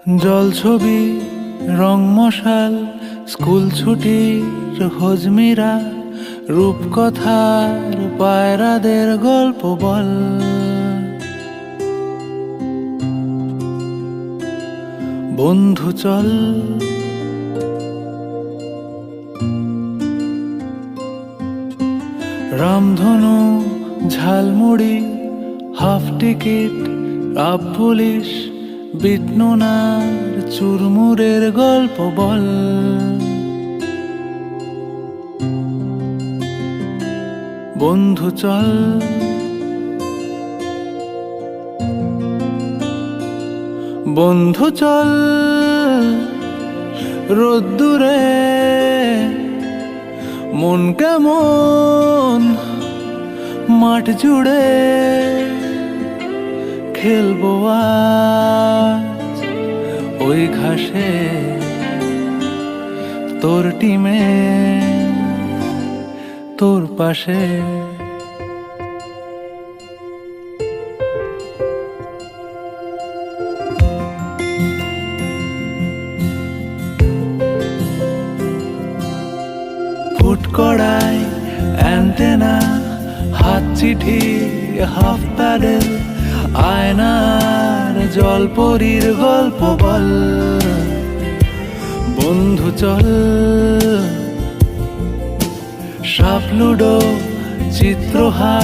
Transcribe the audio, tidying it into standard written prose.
জলছবি, রং মশাল, স্কুল ছুটির হজমিরা, রূপকথার পায়রাদের গল্প বল। বন্ধু চল, রামধনু, ঝালমুড়ি, হাফ টিকিট, আপ পুলিশ, বিটনুনার চুরমুরের গল্প বল। বন্ধু চল, বন্ধু চল, রোদ্দুরে মন কেমন মাঠ জুড়ে খেলবো আজ ওই ঘাসে তোর টিমে তোর পাশে। ফুট কড়াই, অ্যান্টেনা, হাত চিঠি, হাফ প্যাডেল, আয়নার জলপরীর গল্প বল। বন্ধু চল, সাপ লুডো, চিত্রহার।